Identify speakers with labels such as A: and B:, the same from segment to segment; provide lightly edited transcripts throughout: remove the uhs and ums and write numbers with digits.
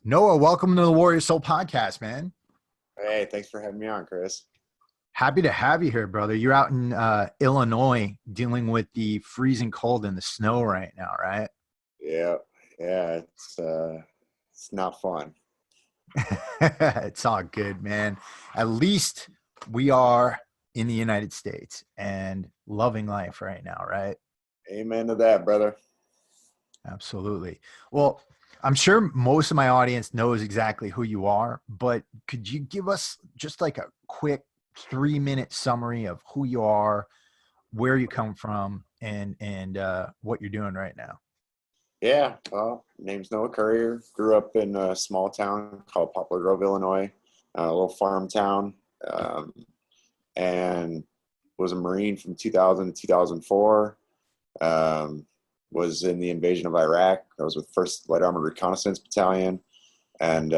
A: Noah, welcome to the Warrior Soul podcast, man.
B: Hey, thanks for having me on, Chris.
A: Happy to have you here, brother. You're out in Illinois dealing with the freezing cold and the snow right now, right?
B: Yeah, yeah, it's not fun.
A: It's all good, man. At least we are in the United States and loving life right now, right?
B: Amen to that, brother.
A: Absolutely. Well, I'm sure most of my audience knows exactly who you are, but could you give us just like a quick 3-minute summary of who you are, where you come from, and what you're doing right now?
B: Yeah, well, name's Noah Currier. Grew up in a small town called Poplar Grove, Illinois, a little farm town, um, and was a Marine from 2000 to 2004. Um, was in the invasion of Iraq. I was with First Light Armored Reconnaissance Battalion, and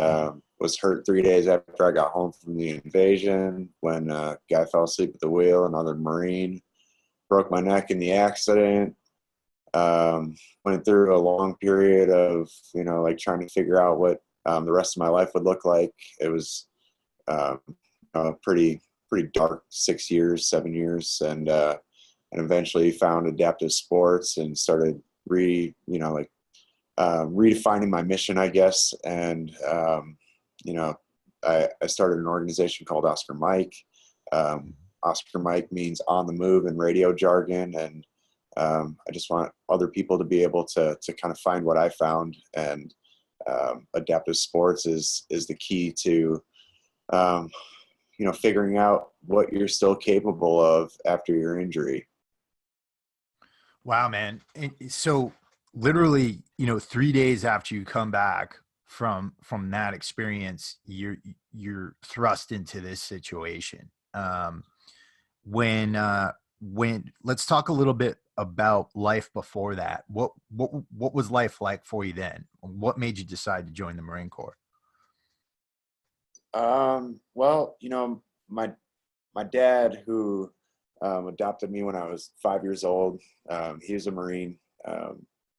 B: was hurt 3 days after I got home from the invasion when a guy fell asleep at the wheel, another Marine. Broke my neck in the accident. Went through a long period of, like trying to figure out what the rest of my life would look like. It was um, a pretty dark 6 years, 7 years, and eventually found adaptive sports and started redefining my mission, I guess. And you know, I started an organization called Oscar Mike. Oscar Mike means on the move in radio jargon, and I just want other people to be able to kind of find what I found. And adaptive sports is the key to um, figuring out what you're still capable of after your injury.
A: Wow, man. So literally, 3 days after you come back from that experience, you're thrust into this situation. When let's talk a little bit about life before that. What was life like for you then? What made you decide to join the Marine Corps?
B: Well, my dad, who adopted me when I was 5 years old, he was a Marine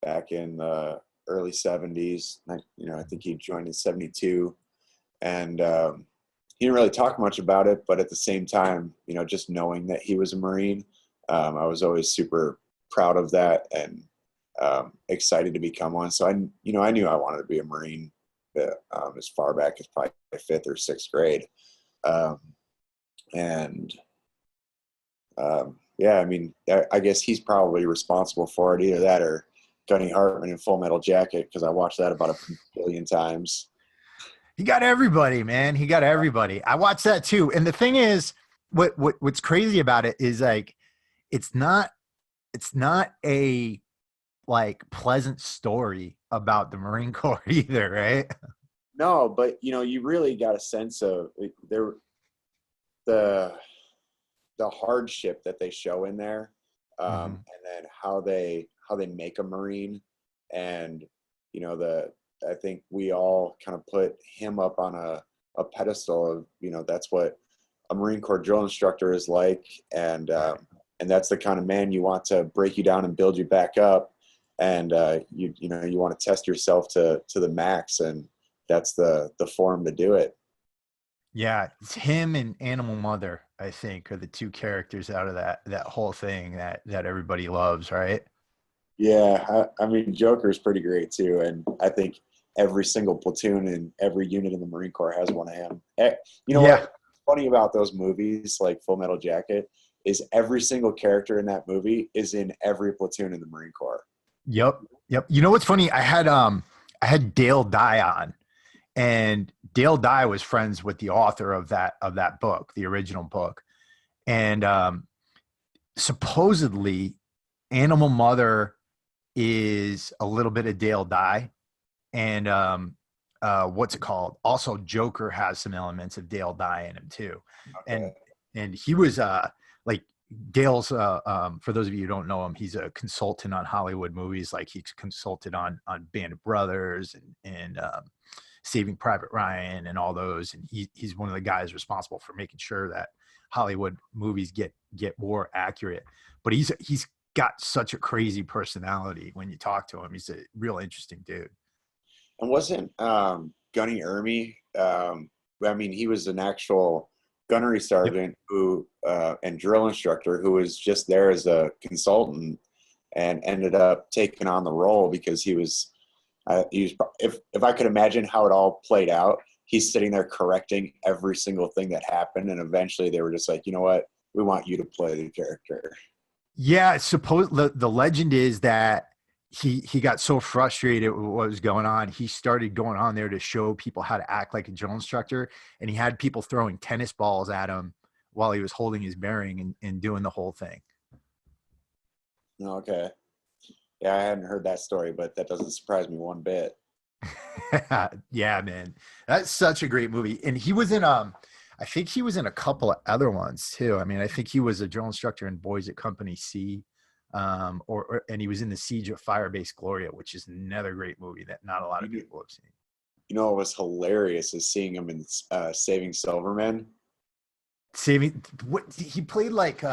B: back in the early 70s. I think he joined in 72. And he didn't really talk much about it, but at the same time, just knowing that he was a Marine, I was always super proud of that and excited to become one. So I knew I wanted to be a Marine as far back as probably fifth or sixth grade. Um, and yeah, I mean, I guess he's probably responsible for it. Either that or Gunny Hartman in Full Metal Jacket, because I watched that about a billion times.
A: He got everybody, man. He got everybody. I watched that too. And the thing is, what's crazy about it is like it's not a like pleasant story about the Marine Corps either, right?
B: No, but you really got a sense of there the hardship that they show in there,
A: Hmm.
B: and then how they make a Marine, and the I think we all kind of put him up on a pedestal of that's what a Marine Corps drill instructor is like,
A: Right.
B: and that's the kind of man you want to break you down and build you back up, and you want to test yourself to the max, and that's the form to do it.
A: Yeah, it's him and Animal Mother, I think, are the two characters out of that whole thing that everybody loves, right?
B: Yeah, I mean, Joker is pretty great too, and I think every single platoon and every unit in the Marine Corps has one of him. You know
A: Yeah.
B: what? Funny about those movies, like Full Metal Jacket, is every single character in that movie is in every platoon in the Marine Corps.
A: Yep. Yep. You know what's funny? I had Dale Dye on, and Dale Dye was friends with the author of that book, the original book. And supposedly Animal Mother is a little bit of Dale Dye, and what's it called? Also, Joker has some elements of Dale Dye in him too, and
B: Okay.
A: and he was like Dale's. For those of you who don't know him, he's a consultant on Hollywood movies. Like he's consulted on Band of Brothers and Saving Private Ryan and all those, and he's one of the guys responsible for making sure that Hollywood movies get more accurate. But he's got such a crazy personality when you talk to him. He's a real interesting dude.
B: And wasn't Gunny Ermy. I mean, he was an actual gunnery
A: Yep.
B: sergeant who and drill instructor who was just there as a consultant and ended up taking on the role because he was if I could imagine how it all played out, he's sitting there correcting every single thing that happened, and eventually they were just like, you know what, we want you to play the character.
A: Yeah, suppose the legend is that he got so frustrated with what was going on, he started going on there to show people how to act like a drill instructor, and he had people throwing tennis balls at him while he was holding his bearing and doing the whole thing.
B: Okay, yeah, I hadn't heard that story, but that doesn't surprise me one bit.
A: Yeah, man, that's such a great movie, and he was in I think he was in a couple of other ones too. I mean, I think he was a drill instructor in Boys at Company C, and he was in the Siege of Firebase Gloria, which is another great movie that not a lot of
B: You,
A: people have seen.
B: you know what was hilarious is seeing him in Saving Silverman.
A: Saving what he played like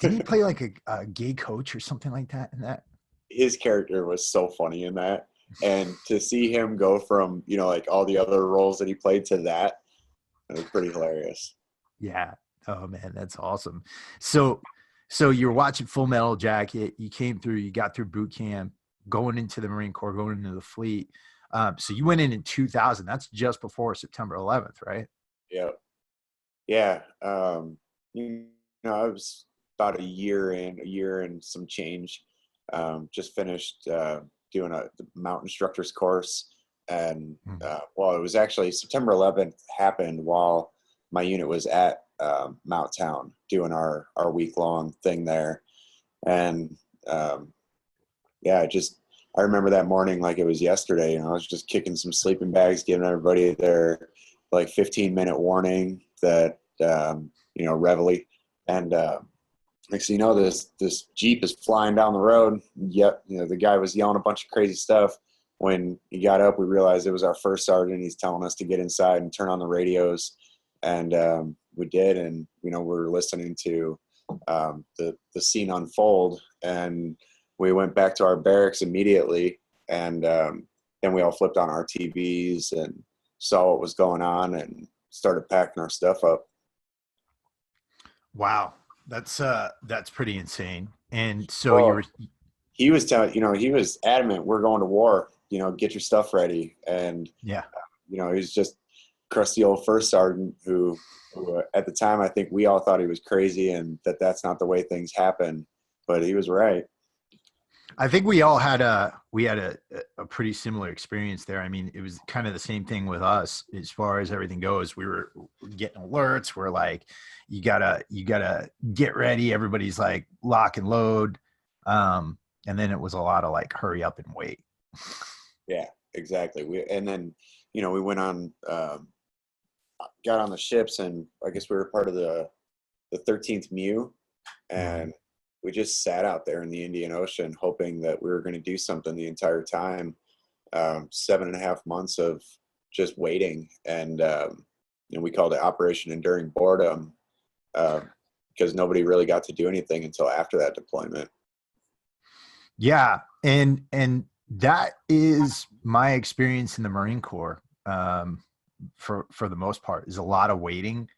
A: didn't he play like a gay coach or something like that in that?
B: His character was so funny in that, and to see him go from like all the other roles that he played to that, it was pretty hilarious.
A: Yeah. Oh man, that's awesome. So you're watching Full Metal Jacket, you came through, you got through boot camp, going into the Marine Corps, going into the fleet. So you went in 2000. That's just before September 11th, right?
B: Yeah, yeah. I was about a year and some change. Just finished doing the mount instructor's course, and
A: Mhm.
B: well, it was actually September 11th happened while my unit was at Mount Town doing our week long thing there, and um, yeah, just I remember that morning like it was yesterday. I was just kicking some sleeping bags, giving everybody their like 15-minute warning that reveille, and next thing you know, this Jeep is flying down the road. Yep, the guy was yelling a bunch of crazy stuff. When he got up, we realized it was our first sergeant. He's telling us to get inside and turn on the radios, and we did. And we're listening to the scene unfold, and we went back to our barracks immediately, and then we all flipped on our TVs and saw what was going on and started packing our stuff up.
A: Wow. That's pretty insane. And so you
B: Well,
A: were
B: he was telling, he was adamant, we're going to war, get your stuff ready. And,
A: yeah.
B: he was just crusty old first sergeant who at the time, I think we all thought he was crazy and that's not the way things happen, but he was right.
A: I think we had a pretty similar experience there. I mean, it was kind of the same thing with us as far as everything goes. We were getting alerts. We're like, you gotta get ready. Everybody's like lock and load. And then it was a lot of like hurry up and wait.
B: Yeah, exactly. And then, we went on, got on the ships, and I guess we were part of the 13th MEU,
A: Mhm.
B: and we just sat out there in the Indian Ocean hoping that we were going to do something the entire time. 7.5 months of just waiting, and we called it Operation Enduring Boredom, because nobody really got to do anything until after that deployment.
A: Yeah, and that is my experience in the Marine Corps. For the most part, is a lot of waiting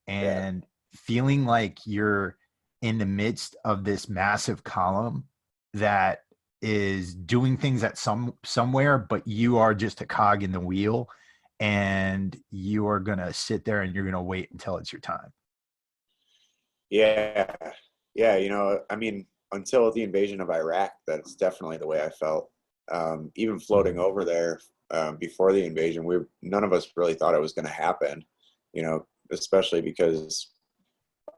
B: Yeah,
A: and feeling like you're in the midst of this massive column that is doing things at somewhere, but you are just a cog in the wheel, and you are gonna sit there and you're gonna wait until it's your time.
B: yeah, yeah. I mean, until the invasion of Iraq, that's definitely the way I felt. Even floating
A: Mhm.
B: over there before the invasion, none of us really thought it was going to happen. Especially because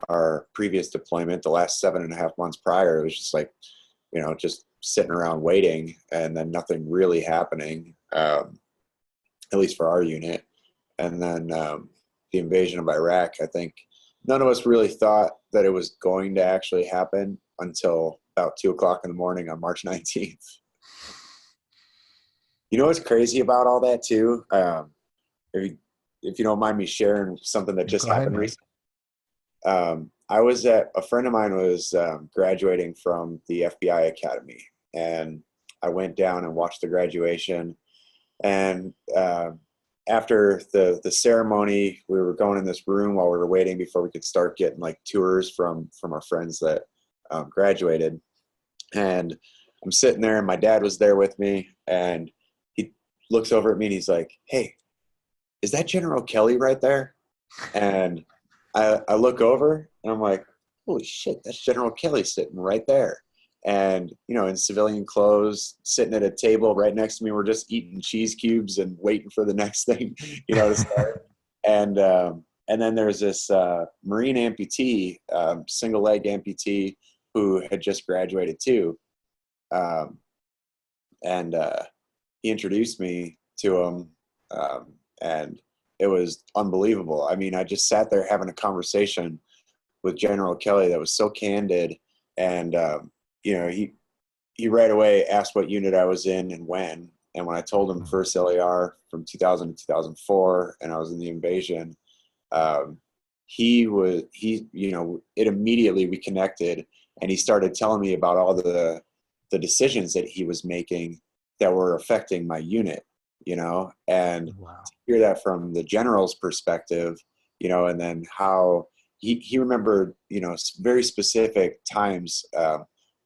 B: our previous deployment, the last 7.5 months prior, it was just like, just sitting around waiting and then nothing really happening, at least for our unit. And then the invasion of Iraq, I think none of us really thought that it was going to actually happen until about 2 o'clock in the morning on March 19th. You know what's crazy about all that too? If you don't mind me sharing something that just
A: Go ahead,
B: happened
A: man.
B: recently. I was at a friend of mine was graduating from the FBI Academy, and I went down and watched the graduation. And after the ceremony, we were going in this room while we were waiting before we could start getting like tours from our friends that graduated. And I'm sitting there, and my dad was there with me, and he looks over at me and he's like, "Hey, is that General Kelly right there?" And I look over and I'm like, "Holy shit, that's General Kelly sitting right there." And, in civilian clothes, sitting at a table right next to me, we're just eating cheese cubes and waiting for the next thing, to start. And then there's this Marine amputee, single leg amputee, who had just graduated too. Um, and he introduced me to him, and it was unbelievable. I mean, I just sat there having a conversation with General Kelly that was so candid, and he right away asked what unit I was in and when. And when I told him first LAR from 2000 to 2004, and I was in the invasion, it immediately we connected, and he started telling me about all the decisions that he was making that were affecting my unit, and
A: Wow.
B: to hear that from the general's perspective, and then how he remembered, very specific times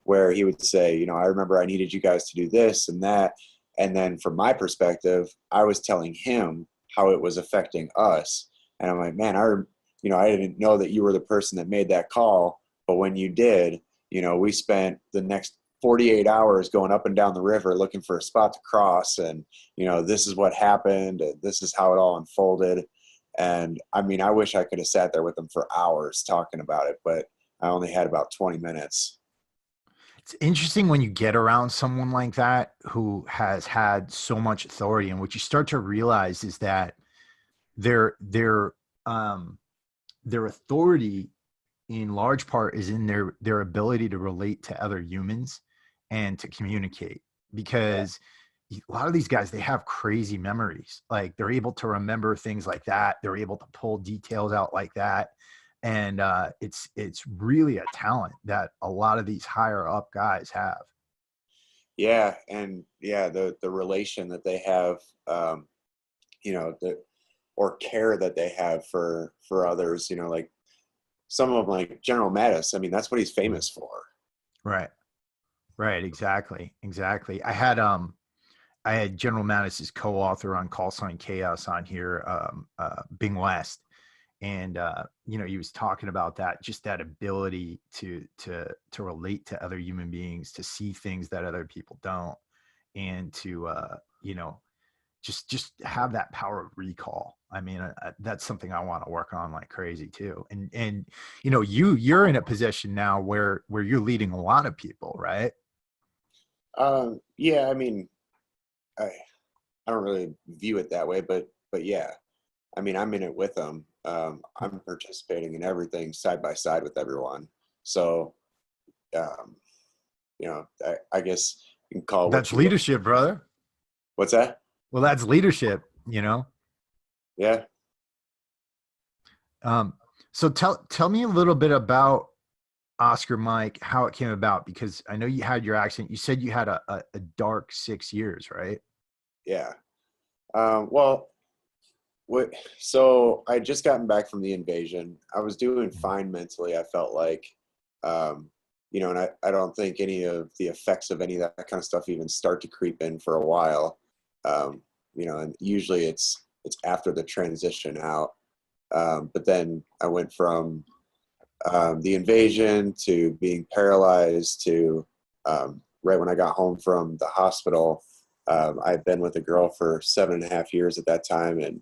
B: where he would say, I remember I needed you guys to do this and that. And then from my perspective, I was telling him how it was affecting us. And I'm like, man, I didn't know that you were the person that made that call. But when you did, we spent the next 48 hours going up and down the river looking for a spot to cross. And, this is what happened. And this is how it all unfolded. And I mean, I wish I could have sat there with them for hours talking about it, but I only had about 20 minutes.
A: It's interesting when you get around someone like that who has had so much authority, and what you start to realize is that their their um their authority in large part is in their ability to relate to other humans and to communicate,
B: Yeah.
A: because a lot of these guys, they have crazy memories. Like, they're able to remember things like that, they're able to pull details out like that. And it's really a talent that a lot of these higher up guys have.
B: Yeah. And yeah, the relation that they have, the or care that they have for others, like some of them, like General Mattis. I mean, that's what he's famous for.
A: Right, right, exactly. I had General Mattis's co-author on Call Sign Chaos on here, Bing West, and he was talking about that, just that ability to relate to other human beings, to see things that other people don't, and to just have that power of recall. I mean, that's something I want to work on like crazy too. And you're in a position now where you're leading a lot of people, right?
B: Yeah, I mean, I I don't really view it that way, but yeah, I mean, I'm in it with them. I'm participating in everything side by side with everyone. So, um, I guess you can call it what
A: That's
B: you will.
A: leadership, brother.
B: What's that?
A: Well, that's leadership.
B: Yeah.
A: Um, so tell me a little bit about Oscar Mike, how it came about, because I know you had your accent. You said you had a dark 6 years, right?
B: Yeah. Well, what, so I just gotten back from the invasion. I was doing fine mentally. I felt like, um, and I don't think any of the effects of any of that kind of stuff even start to creep in for a while. And usually it's after the transition out. But then I went from the invasion to being paralyzed to right when I got home from the hospital. I'd been with a girl for 7.5 years at that time, and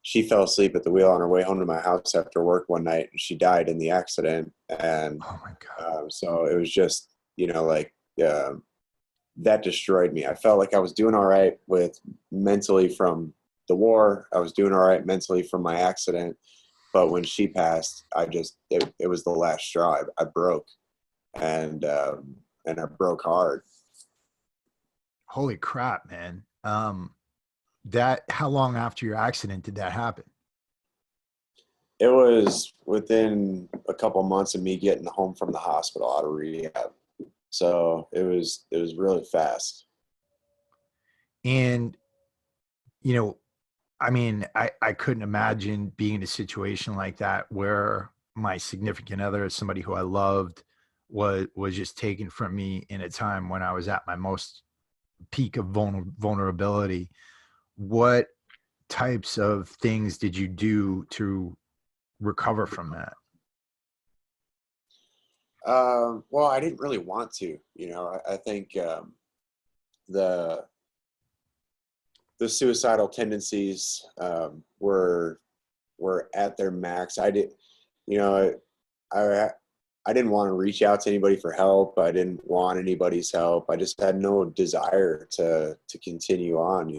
B: she fell asleep at the wheel on her way home to my house after work one night, and she died in the accident. And
A: Oh my God.
B: so it was just, like that destroyed me. I felt like I was doing all right with mentally from the war. I was doing all right mentally from my accident, but when she passed, it was the last straw. I broke, and I broke hard.
A: Holy crap, man. That how long after your accident did that happen?
B: It was within a couple months of me getting home from the hospital out of rehab. So it was really fast.
A: And you know, I mean, I couldn't imagine being in a situation like that where my significant other, somebody who I loved, was just taken from me in a time when I was at my most peak of vulnerability. What types of things did you do to recover from that?
B: Well, I didn't really want to, I think the the suicidal tendencies were at their max. You know, I I didn't want to reach out to anybody for help. I didn't want anybody's help. I just had no desire to continue on.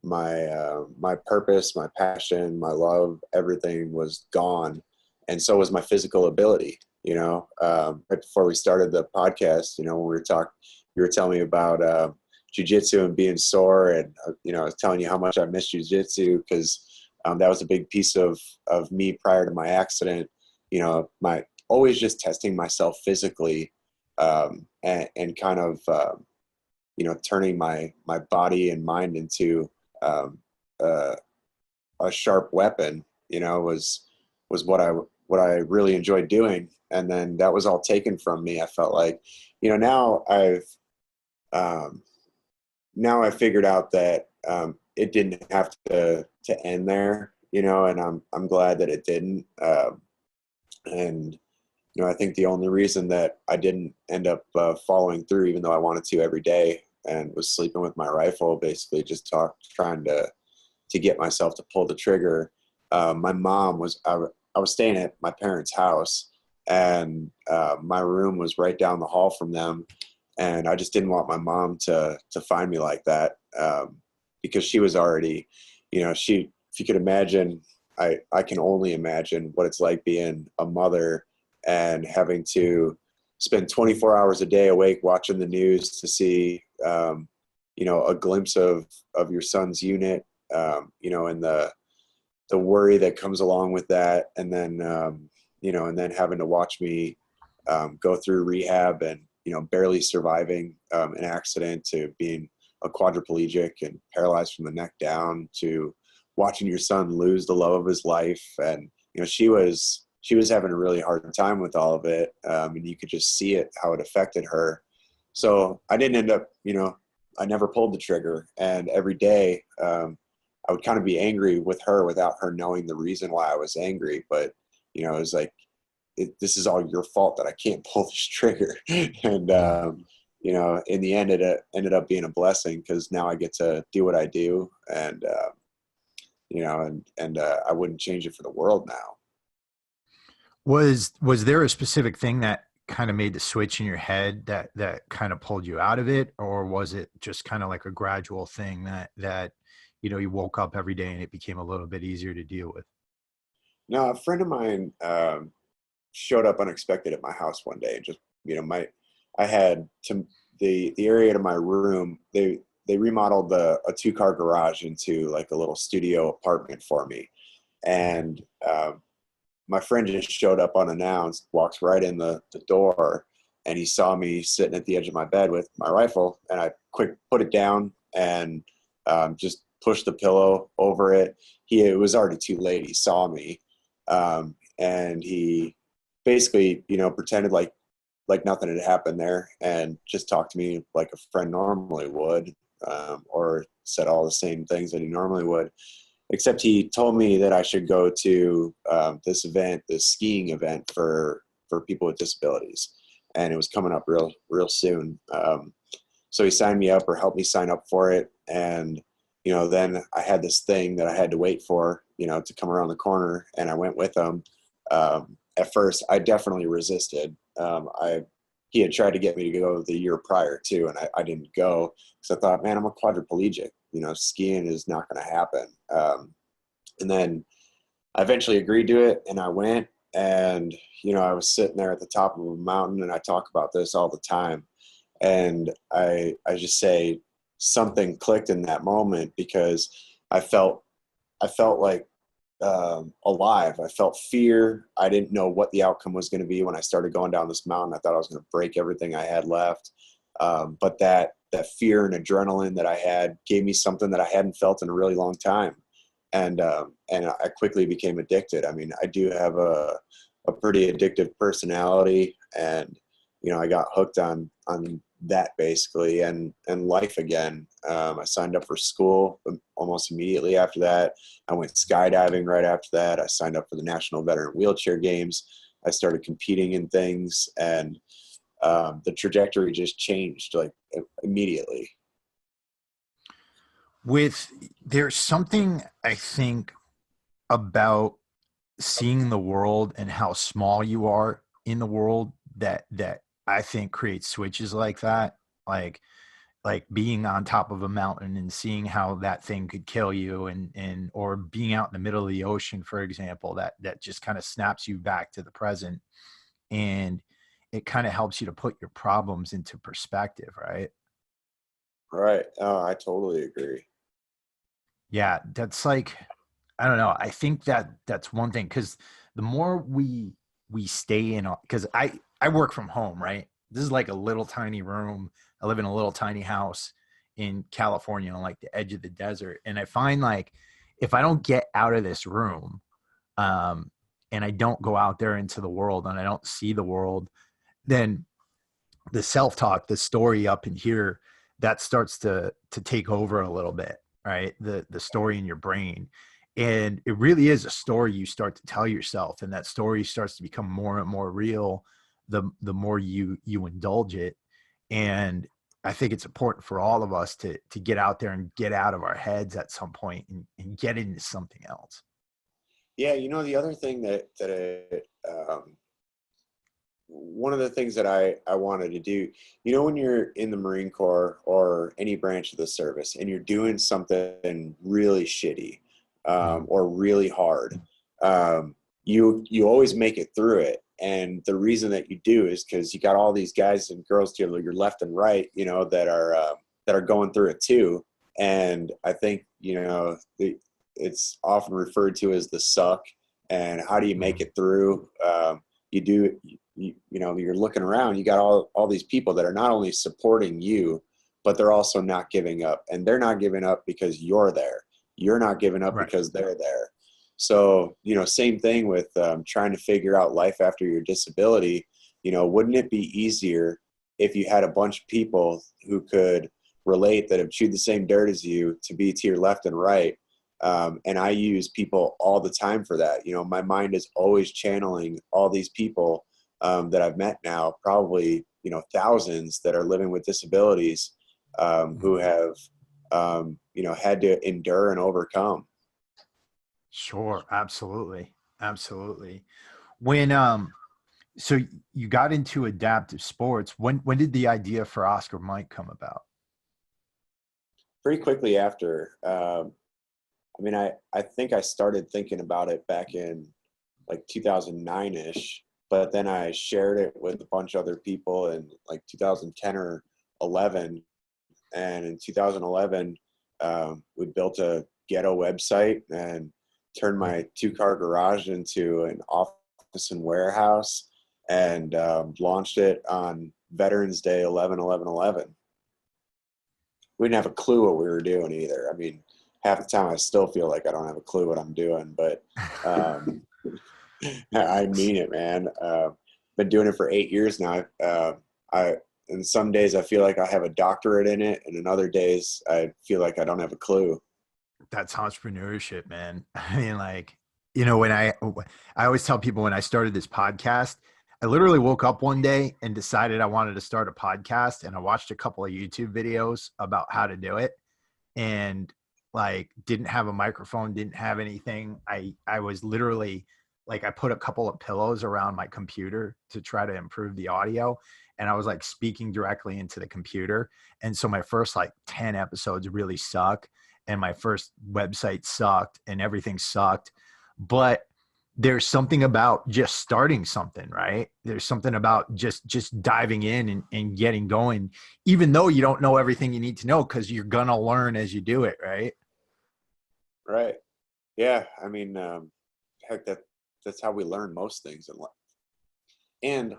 B: My purpose, my passion, my love, everything was gone, and so was my physical ability. Right before we started the podcast, when we were talking, you were telling me about jujitsu and being sore, and I was telling you how much I miss jujitsu because that was a big piece of me prior to my accident. My always just testing myself physically, and kind of turning my body and mind into um, uh, a sharp weapon. Was what I really enjoyed doing, and then that was all taken from me. I felt like, now um, I figured out that it didn't have to end there, and I'm glad that it didn't. And I think the only reason that I didn't end up following through, even though I wanted to every day, and was sleeping with my rifle, basically just trying to get myself to pull the trigger. My mom was I was staying at my parents' house, and my room was right down the hall from them, and I just didn't want my mom to find me like that, because she was already, she, if you could imagine, I can only imagine what it's like being a mother and having to spend 24 hours a day awake watching the news to see, a glimpse of your son's unit, and the worry that comes along with that. And then, and then having to watch me go through rehab and, barely surviving an accident, to being a quadriplegic and paralyzed from the neck down, to watching your son lose the love of his life. And, she was having a really hard time with all of it. And you could just see it, how it affected her. So I didn't end up, I never pulled the trigger. And every day, I would kind of be angry with her without her knowing the reason why I was angry. But, it was like, this is all your fault that I can't pull this trigger. And, in the end, it ended up being a blessing, because now I get to do what I do. And, I wouldn't change it for the world now.
A: Was there a specific thing that kind of made the switch in your head that kind of pulled you out of it, or was it just kind of like a gradual thing that you woke up every day and it became a little bit easier to deal with?
B: No, a friend of mine showed up unexpected at my house one day. Just, I had to the area to my room. They remodeled a 2-car garage into like a little studio apartment for me, and my friend just showed up unannounced, walks right in the door, and he saw me sitting at the edge of my bed with my rifle, and I quick put it down and just pushed the pillow over it. It was already too late. He saw me, and he basically, pretended like nothing had happened there, and just talked to me like a friend normally would, or said all the same things that he normally would. Except he told me that I should go to this event, this skiing event for people with disabilities, and it was coming up real soon. So he signed me up, or helped me sign up for it, and then I had this thing that I had to wait for, to come around the corner, and I went with him. At first, I definitely resisted. He had tried to get me to go the year prior too, and I didn't go because I thought, man, I'm a quadriplegic. Skiing is not going to happen. And then I eventually agreed to it, and I went. And I was sitting there at the top of a mountain, and I talk about this all the time. And I just say something clicked in that moment, because I felt like alive. I felt fear. I didn't know what the outcome was going to be when I started going down this mountain. I thought I was going to break everything I had left. But that that fear and adrenaline that I had gave me something that I hadn't felt in a really long time. And I quickly became addicted. I mean, I do have a pretty addictive personality, and, you know, I got hooked on that basically, and life again. I signed up for school almost immediately after that. I went skydiving right after that. I signed up for the National Veteran Wheelchair Games. I started competing in things, and the trajectory just changed like immediately.
A: There's something I think about seeing the world and how small you are in the world that I think creates switches like that. Like being on top of a mountain and seeing how that thing could kill you, and or being out in the middle of the ocean, for example, that just kind of snaps you back to the present, and it kind of helps you to put your problems into perspective, right?
B: Right. Oh, I totally agree.
A: Yeah, that's like, I don't know. I think that's one thing, because the more we stay in, because I work from home, right? This is like a little tiny room. I live in a little tiny house in California on like the edge of the desert, and I find like if I don't get out of this room, um, and I don't go out there into the world and I don't see the world, then the self-talk, the story up in here, that starts to take over a little bit, right? The story in your brain. And it really is a story you start to tell yourself, and that story starts to become more and more real the more you indulge it. And I think it's important for all of us to get out there and get out of our heads at some point, and get into something else.
B: Yeah, you know, the other thing one of the things that I wanted to do, you know, when you're in the Marine Corps or any branch of the service and you're doing something really shitty,
A: Mm.
B: or really hard, you always make it through it. And the reason that you do is because you got all these guys and girls to your left and right, you know, that are going through it too. And I think, you know, it's often referred to as the suck. And how do you make
A: Mm.
B: it through? You do you know, you're looking around, you got all these people that are not only supporting you, but they're also not giving up, and they're not giving up because you're there. You're not giving up
A: Right.
B: because they're there. So, you know, same thing with trying to figure out life after your disability. You know, wouldn't it be easier if you had a bunch of people who could relate, that have chewed the same dirt as you, to be to your left and right? And I use people all the time for that. You know, my mind is always channeling all these people that I've met now, probably, you know, thousands that are living with disabilities, who
A: Mhm.
B: have, you know, had to endure and overcome.
A: Sure, absolutely. Absolutely. When so you got into adaptive sports. When did the idea for Oscar Mike come about?
B: Pretty quickly after, I mean, I think I started thinking about it back in like 2009-ish, but then I shared it with a bunch of other people in like 2010 or 11. And in 2011, we built a ghetto website and turned
A: Mm.
B: my 2-car garage into an office and warehouse, and launched it on Veterans Day 11/11/11. We didn't have a clue what we were doing either. I mean, half the time I still feel like I don't have a clue what I'm doing, but um, I mean it, man. Been doing it for 8 years now. I and some days I feel like I have a doctorate in it, and in other days I feel like I don't have a clue.
A: That's entrepreneurship, man. I mean, like, you know, I always tell people, when I started this podcast, I literally woke up one day and decided I wanted to start a podcast, and I watched a couple of YouTube videos about how to do it, and like didn't have a microphone, didn't have anything. I was literally like, I put a couple of pillows around my computer to try to improve the audio, and I was like speaking directly into the computer. And so my first like 10 episodes really suck, and my first website sucked, and everything sucked. But there's something about just starting something, right? There's something about just diving in and getting going, even though you don't know everything you need to know, because you're gonna learn as you do it, right?
B: Right? Yeah. I mean, heck, that's how we learn most things in life. And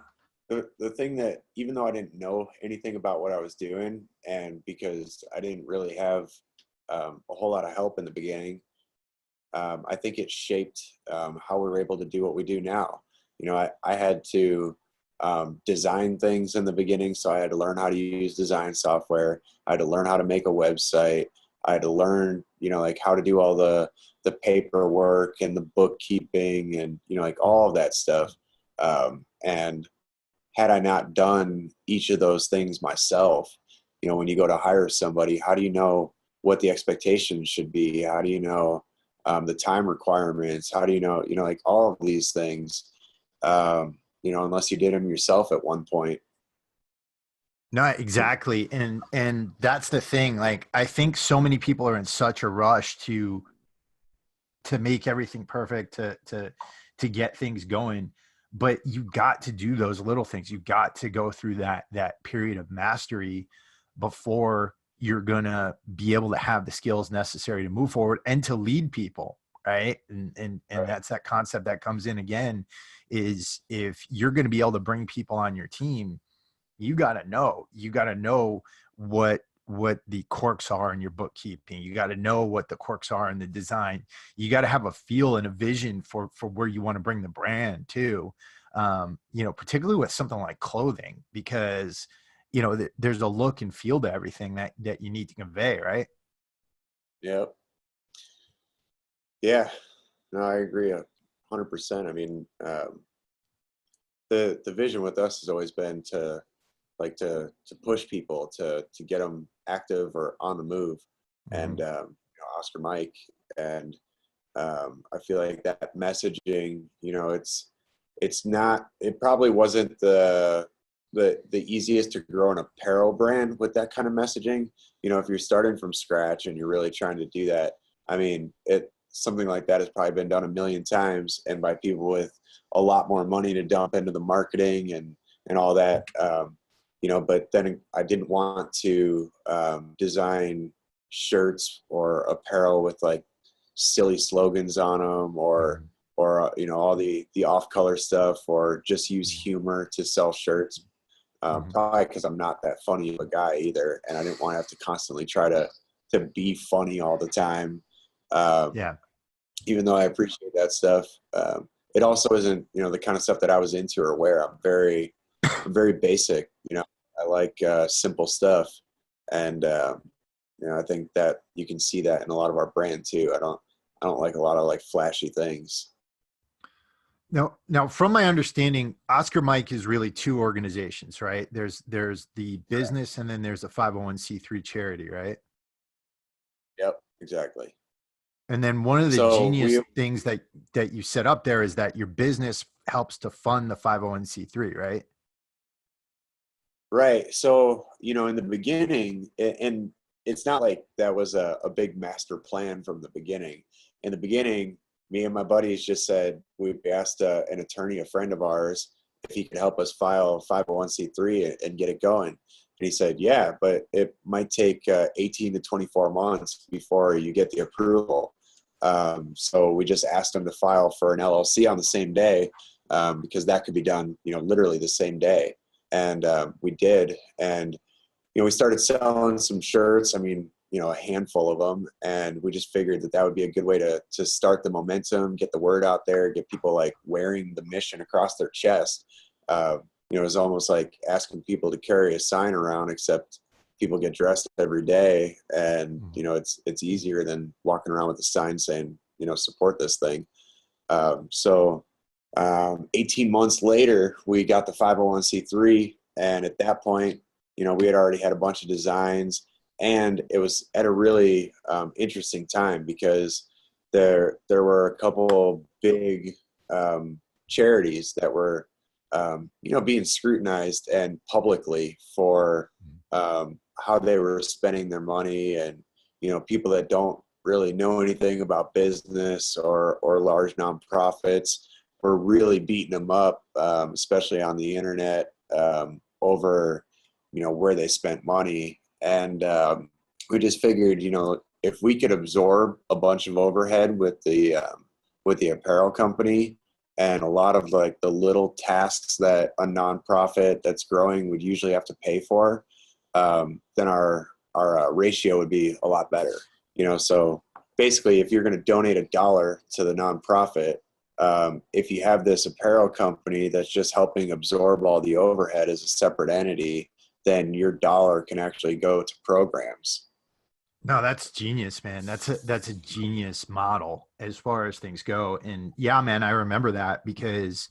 B: the thing that, even though I didn't know anything about what I was doing, and because I didn't really have a whole lot of help in the beginning, I think it shaped how we were able to do what we do now. I had to design things in the beginning, so I had to learn how to use design software. I had to learn how to make a website. I had to learn, like how to do all the paperwork and the bookkeeping and like all of that stuff. And had I not done each of those things myself, when you go to hire somebody, how do you know what the expectations should be? How do you know the time requirements? How do you know, like all of these things, unless you did them yourself at one point.
A: No, exactly. And that's the thing. Like, I think so many people are in such a rush to make everything perfect, to get things going. But you got to do those little things. You got to go through that period of mastery before you're gonna be able to have the skills necessary to move forward and to lead people, right? And
B: Right.
A: that's that concept that comes in again, is if you're going to be able to bring people on your team, you got to know what the quirks are in your bookkeeping. You got to know what the quirks are in the design. You got to have a feel and a vision for where you want to bring the brand to. Particularly with something like clothing, because there's a look and feel to everything that you need to convey, right?
B: Yep. Yeah. No, I agree 100%. I mean, the vision with us has always been to to push people to get them active or on the move,
A: Mm-hmm.
B: and Oscar Mike, and I feel like that messaging, it probably wasn't the easiest to grow an apparel brand with that kind of messaging. If you're starting from scratch and you're really trying to do that, I mean, something like that has probably been done a million times, and by people with a lot more money to dump into the marketing and all that. But then I didn't want to design shirts or apparel with like silly slogans on them, or all the off color stuff, or just use humor to sell shirts.
A: Mm-hmm.
B: Probably because I'm not that funny of a guy either, and I didn't want to have to constantly try to be funny all the time. Um,
A: Yeah.
B: Even though I appreciate that stuff, it also isn't the kind of stuff that I was into or wear. I'm very basic. I like simple stuff, and I think that you can see that in a lot of our brand too. I don't like a lot of like flashy things.
A: Now, from my understanding, Oscar Mike is really two organizations, right? There's the
B: Correct.
A: business, and then there's a 501c3 charity, right?
B: Yep, exactly.
A: And then one of the
B: So we
A: genius things that you set up there is that your business helps to fund the 501c3, right?
B: Right. So, in the beginning, and it's not like that was a big master plan from the beginning. In the beginning, me and my buddies just said, we asked an attorney, a friend of ours, if he could help us file 501c3 and get it going. And he said, yeah, but it might take 18 to 24 months before you get the approval. So we just asked him to file for an LLC on the same day, because that could be done, literally the same day. And we did, and we started selling some shirts. I mean, a handful of them, and we just figured that would be a good way to start the momentum, get the word out there, get people like wearing the mission across their chest. It was almost like asking people to carry a sign around, except people get dressed every day, and it's easier than walking around with a sign saying, support this thing. So 18 months later, we got the 501c3. And at that point, we had already had a bunch of designs. And it was at a really interesting time, because there were a couple big charities that were, being scrutinized and publicly for how they were spending their money. And, people that don't really know anything about business or large nonprofits were really beating them up, especially on the internet, over, where they spent money. And we just figured, if we could absorb a bunch of overhead with the apparel company, and a lot of like the little tasks that a nonprofit that's growing would usually have to pay for, then our ratio would be a lot better. So basically, if you're going to donate $1 to the nonprofit, if you have this apparel company that's just helping absorb all the overhead as a separate entity, then your dollar can actually go to programs.
A: No, that's genius, man. That's a genius model as far as things go. And yeah, man, I remember that because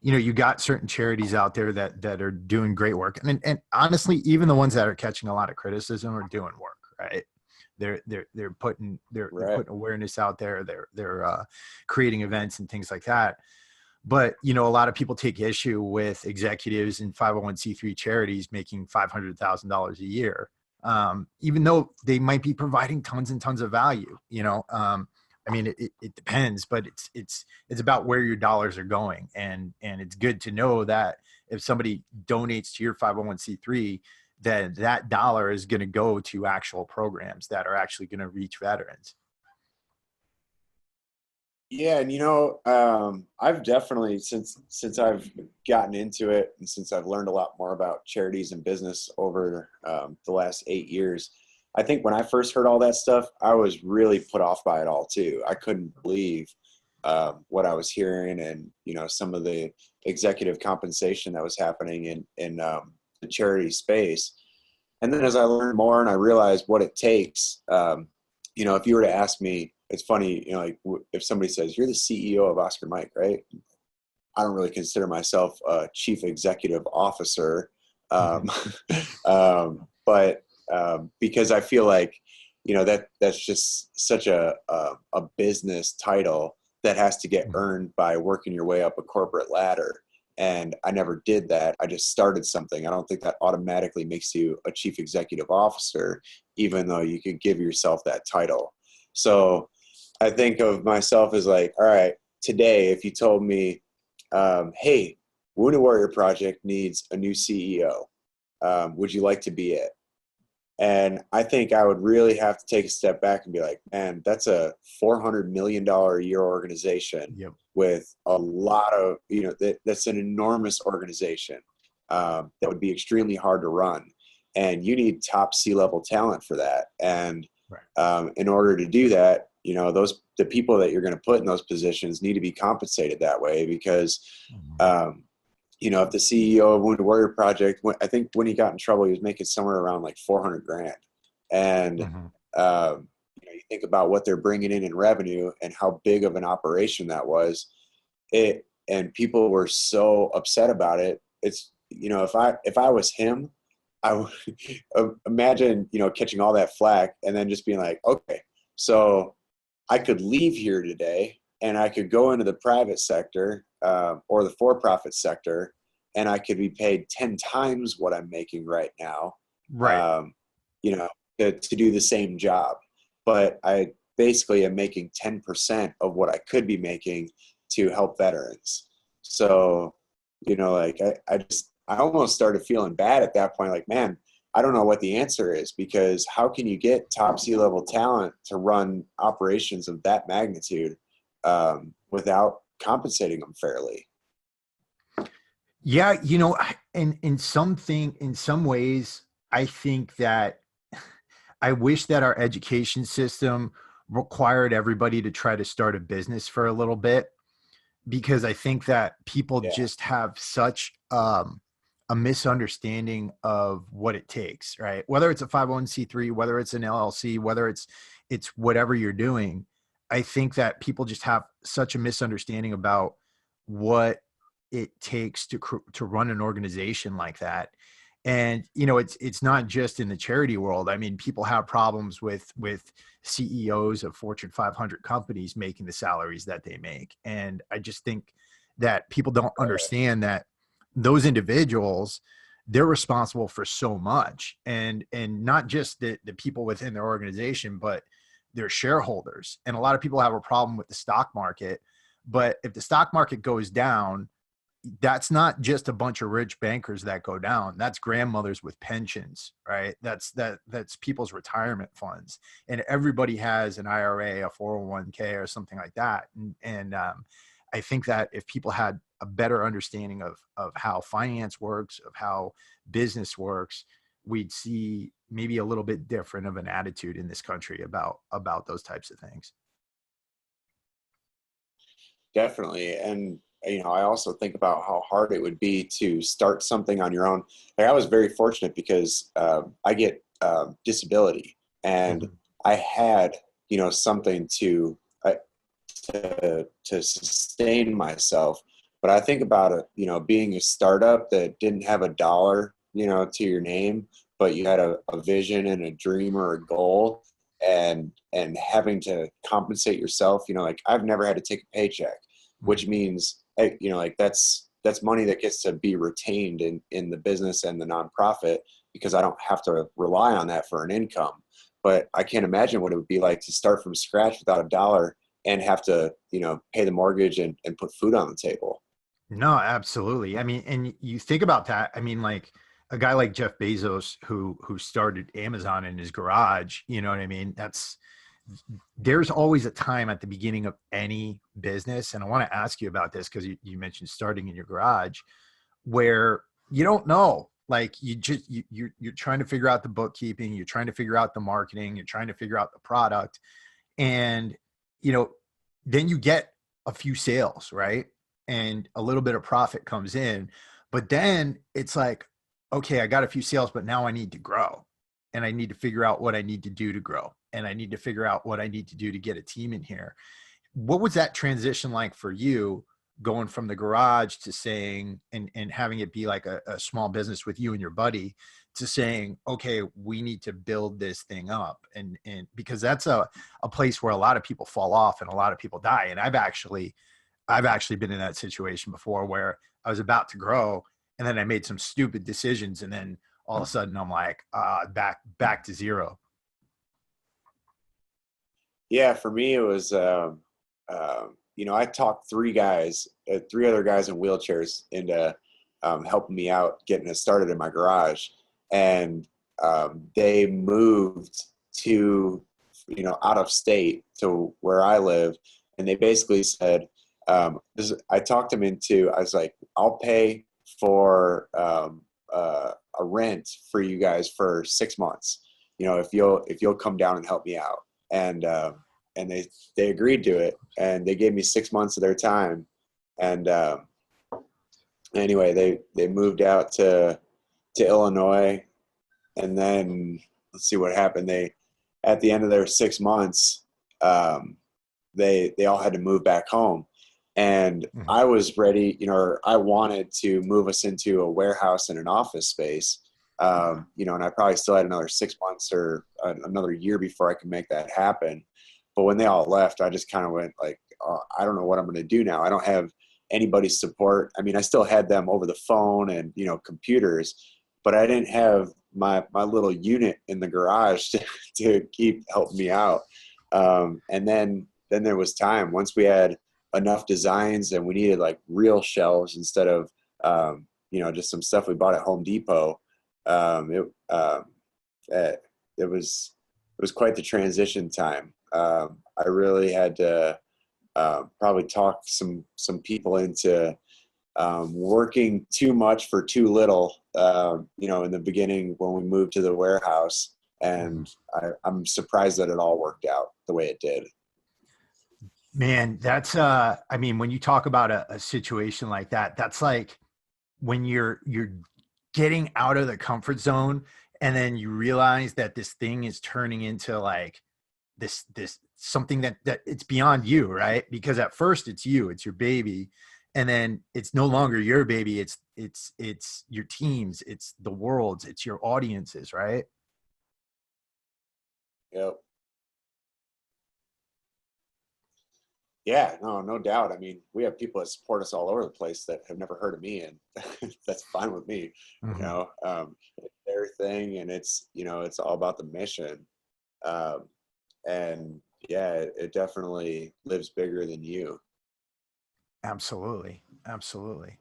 A: you got certain charities out there that are doing great work. And honestly, even the ones that are catching a lot of criticism are doing work, right? They're putting
B: Right.
A: awareness out there. They're creating events and things like that. But a lot of people take issue with executives in 501c3 charities making $500,000 a year, even though they might be providing tons and tons of value. I mean, it depends, but it's about where your dollars are going, and it's good to know that if somebody donates to your 501c3, then that dollar is going to go to actual programs that are actually going to reach veterans.
B: Yeah, and I've definitely since I've gotten into it, and since I've learned a lot more about charities and business over the last 8 years, I think when I first heard all that stuff, I was really put off by it all too. I couldn't believe what I was hearing, and some of the executive compensation that was happening in the charity space. And then as I learned more and I realized what it takes, if you were to ask me, it's funny, like if somebody says, you're the CEO of Oscar Mike, right? I don't really consider myself a chief executive officer.
A: Mhm.
B: But because I feel like, that's just such a business title that has to get
A: Mhm.
B: earned by working your way up a corporate ladder. And I never did that. I just started something. I don't think that automatically makes you a chief executive officer, even though you could give yourself that title. So I think of myself as like, all right, today, if you told me, hey, Wounded Warrior Project needs a new CEO, would you like to be it? And I think I would really have to take a step back and be like, man, that's a $400 million a year organization
A: Yep.
B: with a lot of, that's an enormous organization that would be extremely hard to run. And you need top C-level talent for that. And
A: Right.
B: in order to do that, the people that you're going to put in those positions need to be compensated that way because
A: Mhm.
B: um, if the CEO of Wounded Warrior Project, I think when he got in trouble, he was making somewhere around like 400 grand. And,
A: Mhm.
B: you think about what they're bringing in revenue and how big of an operation that was. And people were so upset about it. It's, if I was him, I would imagine, catching all that flack and then just being like, okay, so I could leave here today and I could go into the private sector or the for-profit sector, and I could be paid 10 times what I'm making right now,
A: Right.
B: um, you know, to do the same job. But I basically am making 10% of what I could be making to help veterans. So, like I almost started feeling bad at that point. Like, man, I don't know what the answer is because how can you get top C-level talent to run operations of that magnitude without compensating them fairly?
A: Yeah, in some ways, I think that I wish that our education system required everybody to try to start a business for a little bit, because I think that people
B: Yeah,
A: just have such a misunderstanding of what it takes, right? Whether it's a 501c3, whether it's an LLC, whether it's whatever you're doing, I think that people just have such a misunderstanding about what it takes to run an organization like that. And it's not just in the charity world. I mean, people have problems with CEOs of Fortune 500 companies making the salaries that they make. And I just think that people don't
B: right.
A: understand that those individuals, they're responsible for so much, and not just the people within their organization, but their shareholders. And a lot of people have a problem with the stock market, but if the stock market goes down, that's not just a bunch of rich bankers that go down. That's grandmothers with pensions, right? That's people's retirement funds, and everybody has an IRA, a 401k, or something like that. And I think that if people had a better understanding of how finance works, of how business works, we'd see maybe a little bit different of an attitude in this country about those types of things.
B: Definitely. And, I also think about how hard it would be to start something on your own. Like I was very fortunate because I get disability, and
A: Mhm.
B: I had, something to sustain myself. But I think about it, being a startup that didn't have a dollar, to your name, but you had a vision and a dream or a goal, and having to compensate yourself. Like I've never had to take a paycheck, which means, like that's money that gets to be retained in the business and the nonprofit, because I don't have to rely on that for an income. But I can't imagine what it would be like to start from scratch without a dollar and have to, pay the mortgage and put food on the table.
A: No, absolutely. I mean, and you think about that. I mean, like a guy like Jeff Bezos who started Amazon in his garage, you know what I mean? There's always a time at the beginning of any business. And I want to ask you about this because you mentioned starting in your garage where you don't know. Like you just you're trying to figure out the bookkeeping, you're trying to figure out the marketing, you're trying to figure out the product. And you know, then you get a few sales, right? And a little bit of profit comes in, but then it's like, okay, I got a few sales, but now I need to grow, and I need to figure out what I need to do to grow, and I need to figure out what I need to do to get a team in here. What was that transition like for you, going from the garage to saying, and having it be like a small business with you and your buddy, to saying, okay, we need to build this thing up? And because that's a place where a lot of people fall off and a lot of people die. And I've actually been in that situation before where I was about to grow and then I made some stupid decisions. And then all of a sudden I'm like, back to zero.
B: Yeah, for me, it was, I talked three other guys in wheelchairs into helping me out, getting us started in my garage. And they moved to, out of state to where I live. And they basically said, I talked them into, I was like, I'll pay for a rent for you guys for 6 months, if you'll come down and help me out. And they agreed to it, and they gave me 6 months of their time. And anyway, they moved out to Illinois, and then let's see what happened. At the end of their 6 months, they all had to move back home. And
A: Mhm.
B: I was ready, or I wanted to move us into a warehouse and an office space. And I probably still had another 6 months or another year before I could make that happen. But when they all left, I just kind of went like, I don't know what I'm going to do now. I don't have anybody's support. I mean, I still had them over the phone and, computers, but I didn't have my little unit in the garage to keep helping me out. And then there was time once we had enough designs and we needed like real shelves instead of, just some stuff we bought at Home Depot. Um, it, um, it, it was quite the transition time. I really had to probably talk some people into working too much for too little. In the beginning when we moved to the warehouse,
A: Mhm.
B: and I'm surprised that it all worked out the way it did.
A: Man, that's I mean, when you talk about a situation like that, that's like when you're getting out of the comfort zone and then you realize that this thing is turning into like this something that it's beyond you, right? Because at first it's you, it's your baby, and then it's no longer your baby, it's your teams, it's the world's, it's your audiences, right?
B: Yep. Yeah, no doubt. I mean, we have people that support us all over the place that have never heard of me, and that's fine with me.
A: Mhm.
B: It's their thing, and it's all about the mission. Um, and yeah, it definitely lives bigger than you.
A: Absolutely, absolutely.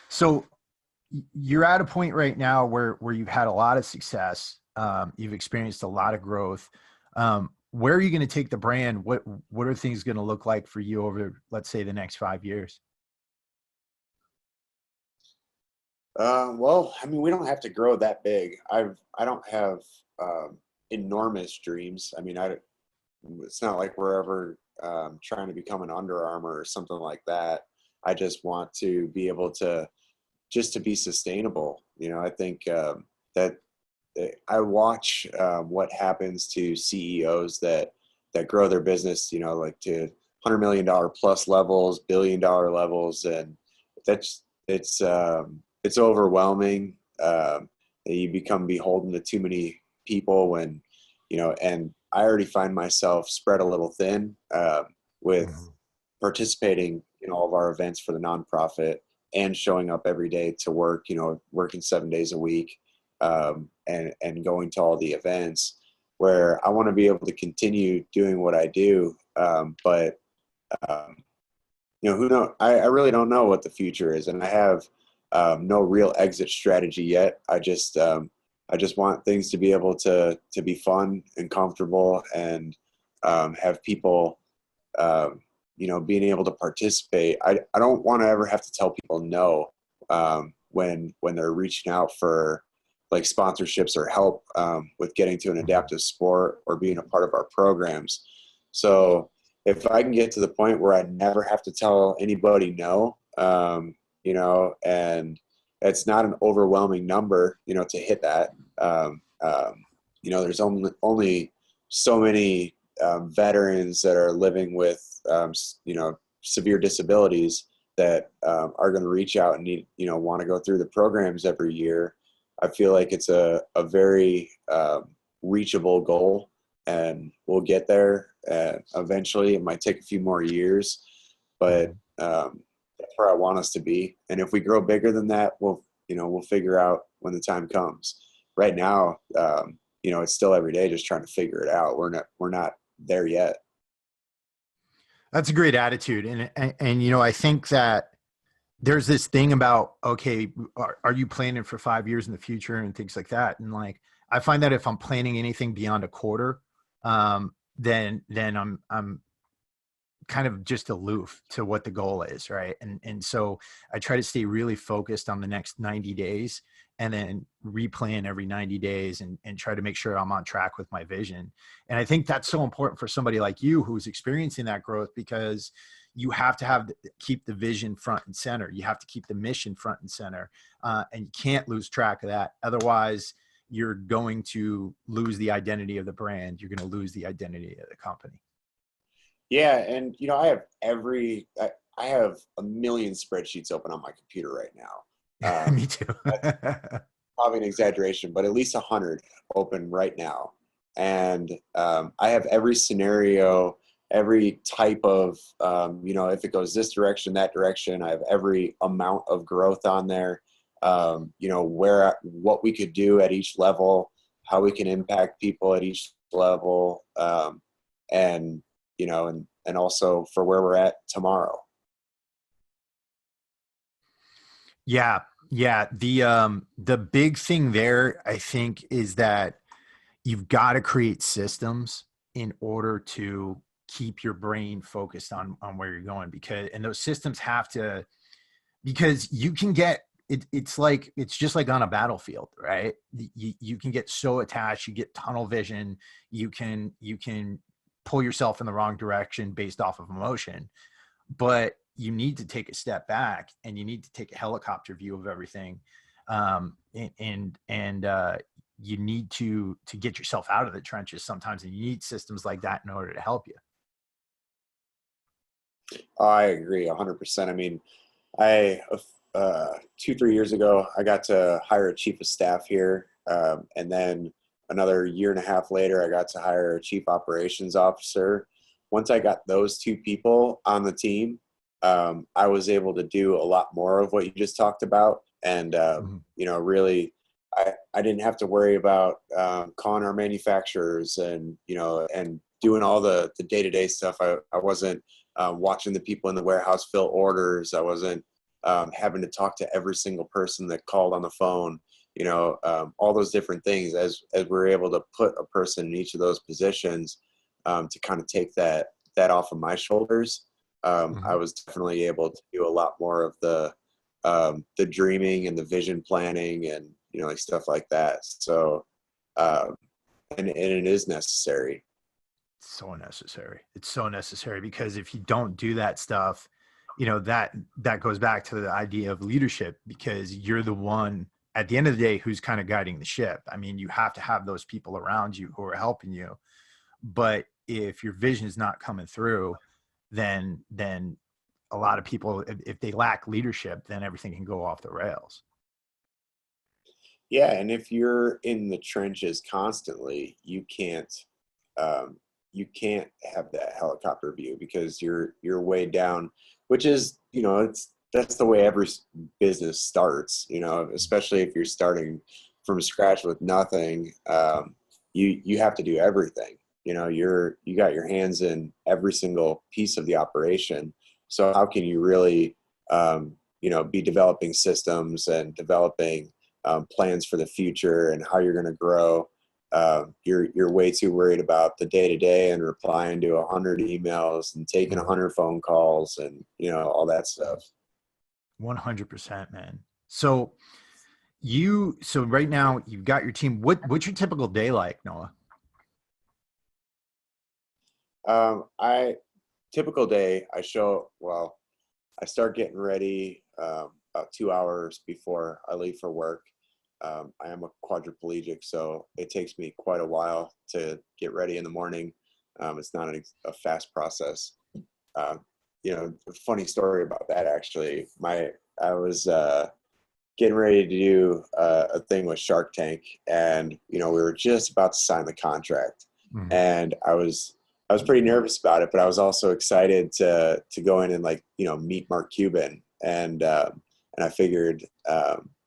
A: So you're at a point right now where you've had a lot of success, you've experienced a lot of growth. where are you going to take the brand? What are things going to look like for you over, let's say, the next 5 years?
B: Well, I mean, we don't have to grow that big. I don't have enormous dreams. I mean, it's not like we're ever trying to become an Under Armour or something like that. I just want to be able to just to be sustainable. You know, I think that I watch what happens to CEOs that grow their business, you know, like to $100 million plus levels, $1 billion levels, and that's it's overwhelming. You become beholden to too many people when, you know, and I already find myself spread a little thin with
A: Mhm.
B: participating in all of our events for the nonprofit and showing up every day to work, you know, working 7 days a week, and going to all the events where I want to be able to continue doing what I do. But um, you know, who knows? I really don't know what the future is, and I have no real exit strategy yet. I just want things to be able to be fun and comfortable, and have people, um, you know, being able to participate. I don't want to ever have to tell people no when they're reaching out for like sponsorships or help with getting to an
A: Mhm.
B: adaptive sport or being a part of our programs. So if I can get to the point where I never have to tell anybody no, you know, and it's not an overwhelming number, you know, to hit that. You know, there's only so many veterans that are living with, you know, severe disabilities that are going to reach out and need, you know, want to go through the programs every year. I feel like it's a very reachable goal, and we'll get there. Eventually, it might take a few more years, but
A: Mhm.
B: that's where I want us to be. And if we grow bigger than that, we'll figure out when the time comes. Right now, you know, it's still every day just trying to figure it out. We're not there yet.
A: That's a great attitude. And, you know, I think that there's this thing about, okay, are you planning for 5 years in the future and things like that? And like, I find that if I'm planning anything beyond a quarter, then I'm kind of just aloof to what the goal is, right? And so I try to stay really focused on the next 90 days and then replan every 90 days and try to make sure I'm on track with my vision. And I think that's so important for somebody like you who's experiencing that growth, because you have to keep the vision front and center. You have to keep the mission front and center, and you can't lose track of that. Otherwise, you're going to lose the identity of the brand. You're going to lose the identity of the company.
B: Yeah, and you know, I have a million spreadsheets open on my computer right now.
A: Me too.
B: That's probably an exaggeration, but at least 100 open right now. And I have every scenario, every type of, you know, if it goes this direction, that direction. I have every amount of growth on there. You know, what we could do at each level, how we can impact people at each level, and you know, and also for where we're at tomorrow.
A: Yeah. Yeah. The big thing there, I think, is that you've got to create systems in order to keep your brain focused on where you're going, and those systems have to, because you can get it's just like on a battlefield, right? You can get so attached, you get tunnel vision, you can pull yourself in the wrong direction based off of emotion. But you need to take a step back and you need to take a helicopter view of everything. And you need to get yourself out of the trenches sometimes, and you need systems like that in order to help you.
B: I agree 100%. I mean, I 2, 3 years ago, I got to hire a chief of staff here, and then another year and a half later, I got to hire a chief operations officer. Once I got those two people on the team, I was able to do a lot more of what you just talked about, and
A: Mhm.
B: you know, really, I didn't have to worry about calling our manufacturers and you know and doing all the day-to-day stuff. I wasn't watching the people in the warehouse fill orders. I wasn't having to talk to every single person that called on the phone, you know, all those different things. As we're able to put a person in each of those positions, to kind of take that off of my shoulders. I was definitely able to do a lot more of the dreaming and the vision planning and, you know, like stuff like that. So, and it is necessary.
A: So necessary. It's so necessary because if you don't do that stuff, you know, that goes back to the idea of leadership, because you're the one at the end of the day who's kind of guiding the ship. I mean, you have to have those people around you who are helping you. But if your vision is not coming through, then a lot of people, if they lack leadership, then everything can go off the rails.
B: Yeah, and if you're in the trenches constantly, um, you can't have that helicopter view because you're way down, which is, you know, that's the way every business starts. You know, especially if you're starting from scratch with nothing, you have to do everything. You know, you got your hands in every single piece of the operation. So how can you really, you know, be developing systems and developing plans for the future and how you're going to grow? You're way too worried about the day to day and replying to 100 emails and taking 100 phone calls and, you know, all that stuff.
A: 100%, man. So right now you've got your team. What's your typical day like, Noah?
B: I typical day, I start getting ready about 2 hours before I leave for work. I am a quadriplegic, so it takes me quite a while to get ready in the morning. It's not a fast process. You know, a funny story about that actually. I was getting ready to do a thing with Shark Tank, and you know, we were just about to sign the contract, and I was pretty nervous about it, but I was also excited to go in and, like, you know, meet Mark Cuban, and I figured,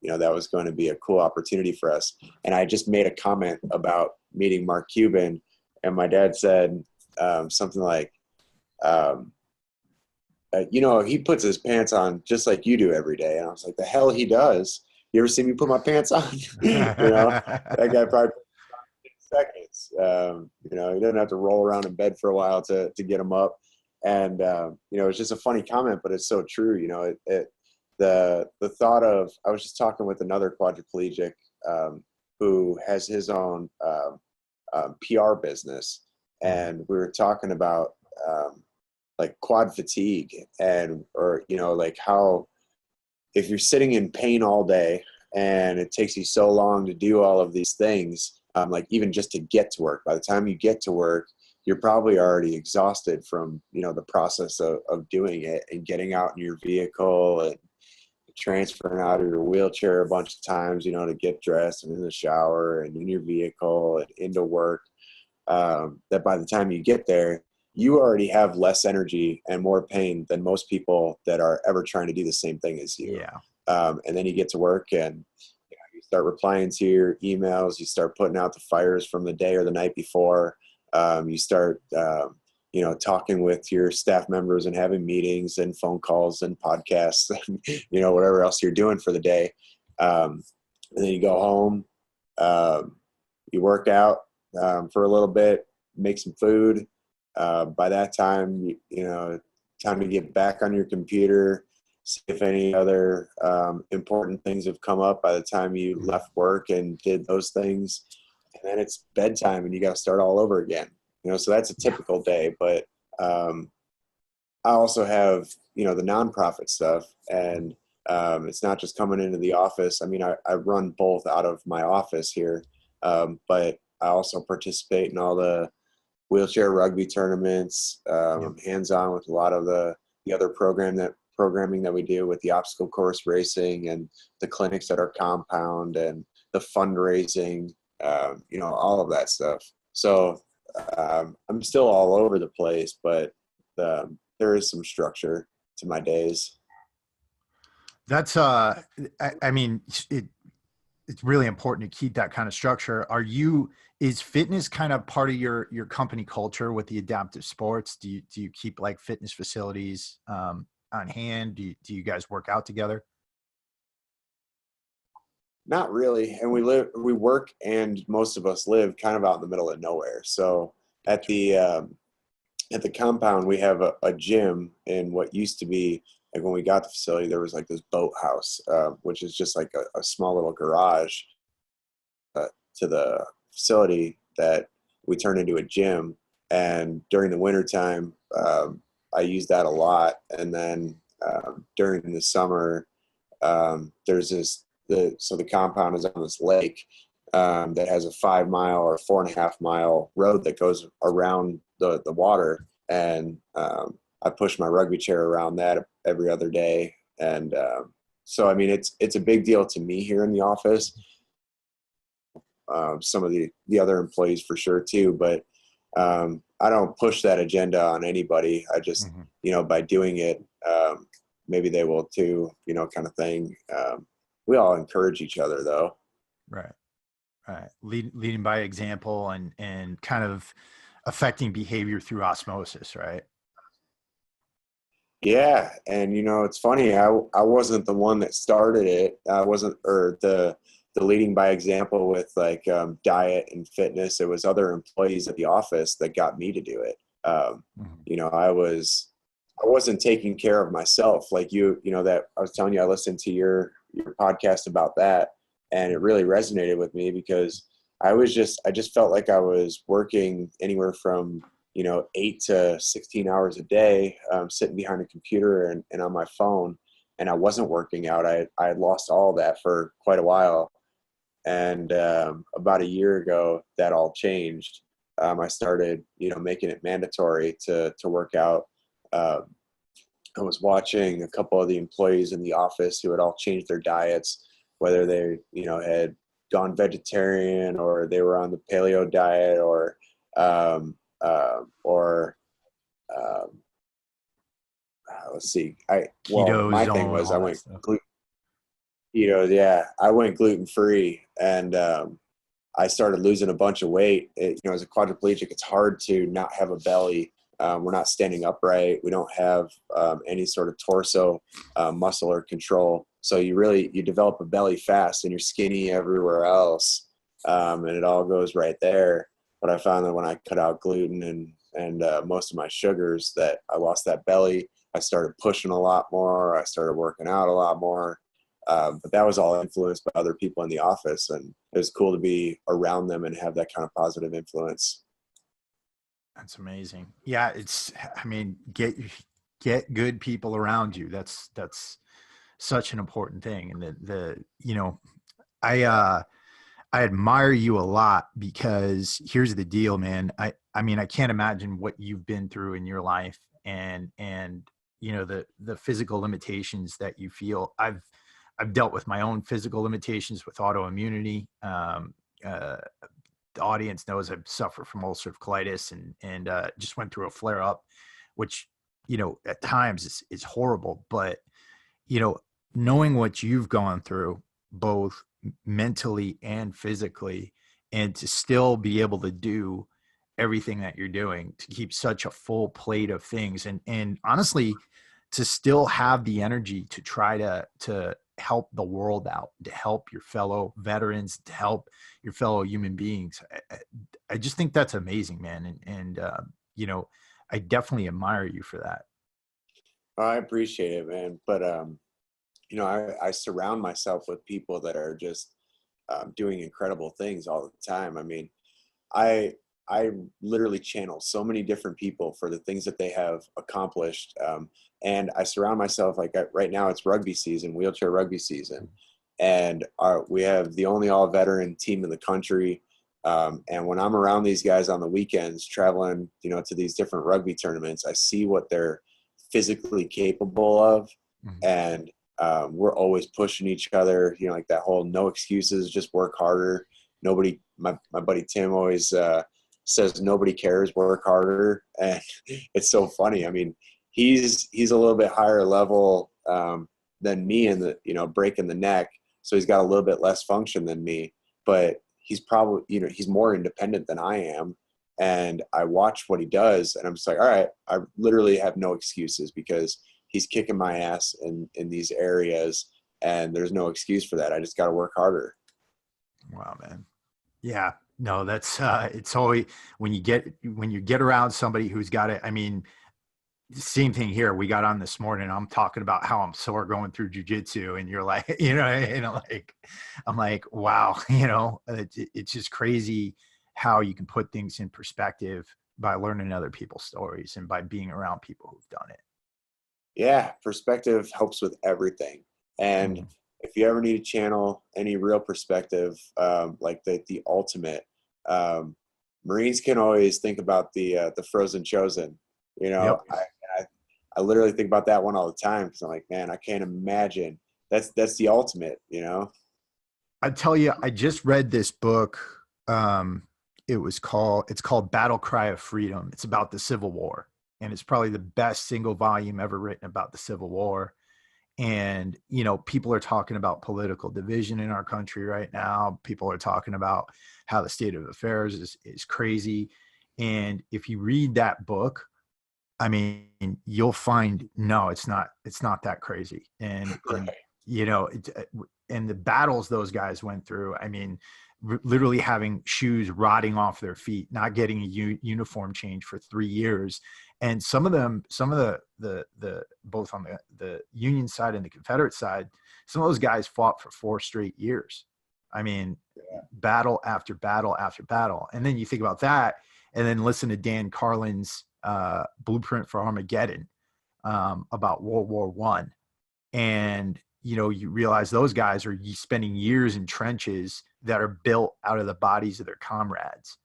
B: you know, that was going to be a cool opportunity for us. And I just made a comment about meeting Mark Cuban, and my dad said something like, you know, he puts his pants on just like you do every day. And I was like, the hell he does. You ever see me put my pants on? You know, that guy probably seconds. You know, he doesn't have to roll around in bed for a while to get him up. And you know, it's just a funny comment, but it's so true. You know, the thought of, I was just talking with another quadriplegic who has his own PR business, and we were talking about like quad fatigue, and, or, you know, like how if you're sitting in pain all day and it takes you so long to do all of these things, like even just to get to work, by the time you get to work, you're probably already exhausted from, you know, the process of doing it and getting out in your vehicle and transferring out of your wheelchair a bunch of times, you know, to get dressed and in the shower and in your vehicle and into work. That by the time you get there, you already have less energy and more pain than most people that are ever trying to do the same thing as you.
A: Yeah.
B: And then you get to work and, you know, you start replying to your emails, you start putting out the fires from the day or the night before. You start, you know, talking with your staff members and having meetings and phone calls and podcasts and, you know, whatever else you're doing for the day. And then you go home, you work out for a little bit, make some food. By that time, you know, time to get back on your computer, see if any other important things have come up by the time you left work and did those things. And then it's bedtime and you got to start all over again. You know, so that's a typical day. But I also have, you know, the nonprofit stuff, and it's not just coming into the office. I mean, I run both out of my office here, but I also participate in all the wheelchair rugby tournaments, hands-on with a lot of the other programming that we do with the obstacle course racing and the clinics at our compound and the fundraising, you know, all of that stuff. So I'm still all over the place, but there is some structure to my days.
A: That's I mean, it's really important to keep that kind of structure. Is fitness kind of part of your company culture with the adaptive sports? Do you keep like fitness facilities on hand? Do you guys work out together?
B: Not really. And we work, and most of us live kind of out in the middle of nowhere. So at the compound, we have a gym in what used to be, like when we got the facility, there was like this boathouse, which is just like a small little garage to the facility that we turned into a gym. And during the wintertime, I use that a lot. And then during the summer, there's so the compound is on this lake that has a 5 mile or 4.5 mile road that goes around the water. And I push my rugby chair around that every other day. And so, I mean, it's a big deal to me here in the office. Some of the other employees for sure too, but I don't push that agenda on anybody. I just, by doing it, maybe they will too, kind of thing. We all encourage each other though.
A: Right. Right. Leading by example and kind of affecting behavior through osmosis, right?
B: Yeah. And, it's funny. I wasn't the one that started it. I wasn't, or the leading by example with like diet and fitness. It was other employees at the office that got me to do it. I wasn't taking care of myself. Like that I was telling you, I listened to your podcast about that, and it really resonated with me because I just felt like I was working anywhere from 8 to 16 hours a day, sitting behind a computer and on my phone, and I wasn't working out. I had lost all that for quite a while. And about a year ago, that all changed. I started, making it mandatory to work out. I was watching a couple of the employees in the office who had all changed their diets, whether they, had gone vegetarian or they were on the paleo diet um, let's see.
A: Keto
B: My thing
A: zone,
B: was
A: all
B: I
A: that
B: went
A: stuff.
B: yeah, I went gluten free, and I started losing a bunch of weight. As a quadriplegic, it's hard to not have a belly. We're not standing upright. We don't have any sort of torso muscle or control. So you develop a belly fast, and you're skinny everywhere else, and it all goes right there. But I found that when I cut out gluten and most of my sugars, that I lost that belly. I started pushing a lot more. I started working out a lot more. But that was all influenced by other people in the office, and it was cool to be around them and have that kind of positive influence.
A: That's amazing. Yeah, I mean, get good people around you. That's such an important thing. And I I admire you a lot because here's the deal, man. I mean, I can't imagine what you've been through in your life and the physical limitations that you feel. I've dealt with my own physical limitations with autoimmunity. Uh, the audience knows I've suffered from ulcerative colitis and just went through a flare up, which at times is horrible. But you know, knowing what you've gone through, both mentally and physically, and to still be able to do everything that you're doing, to keep such a full plate of things, and honestly, to still have the energy to try to help the world out, to help your fellow veterans, to help your fellow human beings. I just think that's amazing, man. And I definitely admire you for that.
B: I appreciate it, man. But I surround myself with people that are just doing incredible things all the time. I mean, I I literally channel so many different people for the things that they have accomplished, and I surround myself right now. It's rugby season, wheelchair rugby season, and we have the only all veteran team in the country. And when I'm around these guys on the weekends, traveling, to these different rugby tournaments, I see what they're physically capable of,
A: Mhm.
B: and we're always pushing each other. Like that whole no excuses, just work harder. Nobody, my buddy Tim always says nobody cares, work harder, and it's so funny. I mean, he's a little bit higher level than me in the breaking the neck, so he's got a little bit less function than me, but he's probably he's more independent than I am, and I watch what he does, and I'm just like, all right, I literally have no excuses because he's kicking my ass in these areas, and there's no excuse for that. I just got to work harder.
A: Wow, man. Yeah. No, that's it's always when you get around somebody who's got it. I mean, same thing here. We got on this morning. I'm talking about how I'm sore going through jujitsu, and you're like, like I'm like, wow, it's just crazy how you can put things in perspective by learning other people's stories and by being around people who've done it.
B: Yeah, perspective helps with everything. And
A: Mhm.
B: if you ever need to channel any real perspective, like the ultimate, um, Marines can always think about the Frozen Chosen. You know,
A: Yep.
B: I I literally think about that one all the time because I'm like, man, I can't imagine. That's the ultimate. You know.
A: I tell you, I just read this book. It's called Battle Cry of Freedom. It's about the Civil War, and it's probably the best single volume ever written about the Civil War. And people are talking about political division in our country right now. People are talking about how the state of affairs is crazy. And if you read that book, I mean, you'll find no, it's not that crazy. And
B: Right.
A: you know, it, and the battles those guys went through. I mean, literally having shoes rotting off their feet, not getting a uniform change for 3 years, and some of the both on the Union side and the Confederate side, some of those guys fought for 4 straight years. I mean, battle after battle after battle, and then you think about that, and then listen to Dan Carlin's Blueprint for Armageddon about World War One, and you realize those guys are spending years in trenches that are built out of the bodies of their comrades,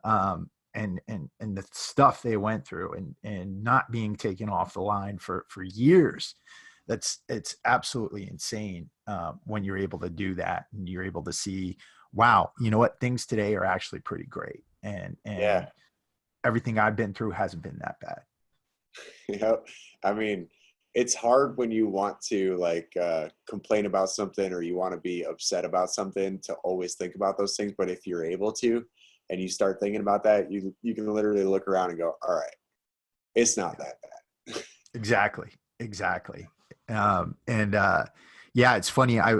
A: and the stuff they went through, and not being taken off the line for years. It's absolutely insane when you're able to do that, and you're able to see, wow, you know what, things today are actually pretty great, and
B: Yeah.
A: everything I've been through hasn't been that bad.
B: You know, I mean, it's hard when you want to like complain about something or you want to be upset about something to always think about those things. But if you're able to, and you start thinking about that, you can literally look around and go, all right, it's not that bad.
A: Exactly. Exactly. And yeah, it's funny. I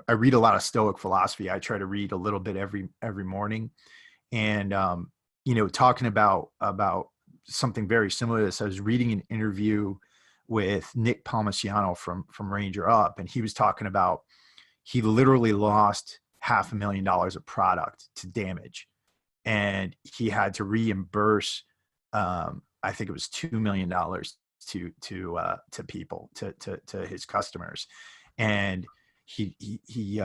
A: read a lot of Stoic philosophy. I try to read a little bit every morning, and talking about something very similar to this. I was reading an interview with Nick Palmasiano from Ranger Up, and he was talking about he literally lost $500,000 of product to damage, and he had to reimburse I think it was $2 million to people, to his customers. And it's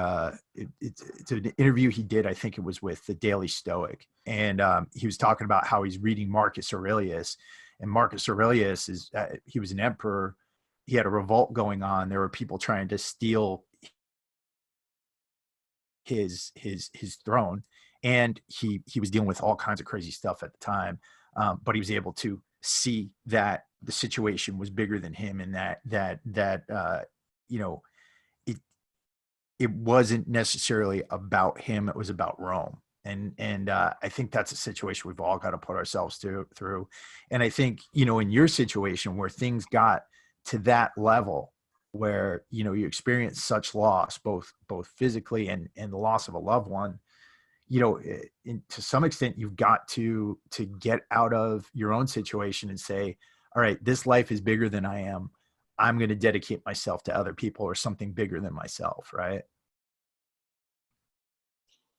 A: an interview he did, I think it was with the Daily Stoic, and he was talking about how he's reading Marcus Aurelius, and Marcus Aurelius he was an emperor. He had a revolt going on. There were people trying to steal his throne, and he was dealing with all kinds of crazy stuff at the time, but he was able to see that the situation was bigger than him, and that you know it it wasn't necessarily about him, it was about Rome. And I think that's a situation we've all got to put ourselves through. And I think, in your situation where things got to that level, where you experience such loss, both physically and the loss of a loved one, to some extent you've got to get out of your own situation and say, all right, this life is bigger than I am. I'm going to dedicate myself to other people or something bigger than myself, right?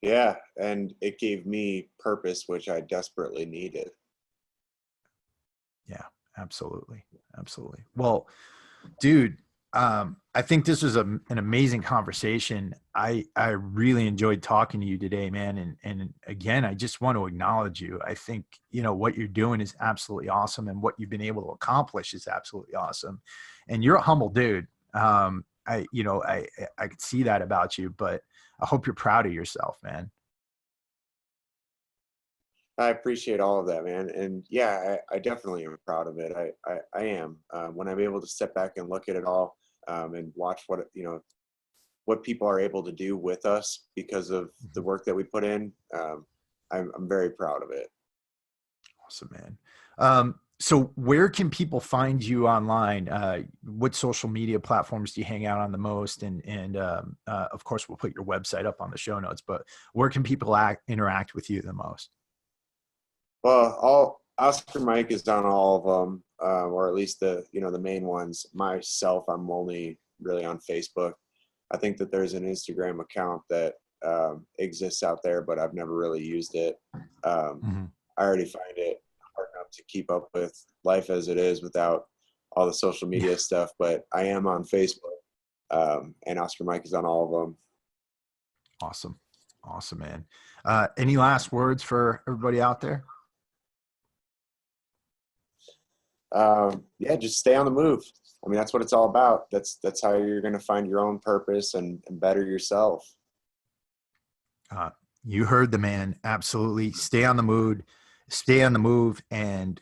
B: Yeah, and it gave me purpose, which I desperately needed.
A: Yeah, absolutely. Absolutely. Well, dude, I think this was an amazing conversation. I really enjoyed talking to you today, man. And again, I just want to acknowledge you. I think, what you're doing is absolutely awesome, and what you've been able to accomplish is absolutely awesome. And you're a humble dude. I could see that about you, but I hope you're proud of yourself, man.
B: I appreciate all of that, man. And yeah, I definitely am proud of it. I am. When I'm able to step back and look at it all, and watch what people are able to do with us because of the
A: Mhm.
B: work that we put in, I'm very proud of it.
A: Awesome, man. So where can people find you online? What social media platforms do you hang out on the most? And of course, we'll put your website up on the show notes, but where can people interact with you the most?
B: Well, all Oscar Mike is on all of them, or at least the main ones. Myself, I'm only really on Facebook. I think that there's an Instagram account that exists out there, but I've never really used it.
A: Mhm.
B: I already find it hard enough to keep up with life as it is without all the social
A: Yeah.
B: media stuff. But I am on Facebook, and Oscar Mike is on all of them.
A: Awesome. Awesome, man. Any last words for everybody out there?
B: Yeah, just stay on the move. I mean, that's what it's all about. That's how you're going to find your own purpose and better yourself.
A: Uh, you heard the man. Absolutely. Stay on the mood, stay on the move, and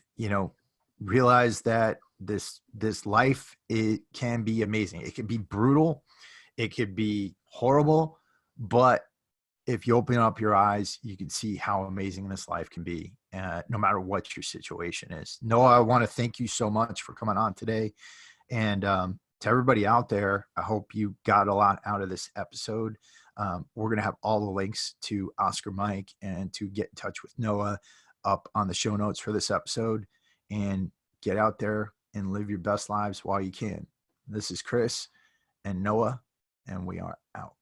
A: realize that this life, it can be amazing. It can be brutal. It could be horrible, but if you open up your eyes, you can see how amazing this life can be, no matter what your situation is. Noah, I want to thank you so much for coming on today. And to everybody out there, I hope you got a lot out of this episode. We're going to have all the links to Oscar Mike and to get in touch with Noah up on the show notes for this episode. And get out there and live your best lives while you can. This is Chris and Noah, and we are out.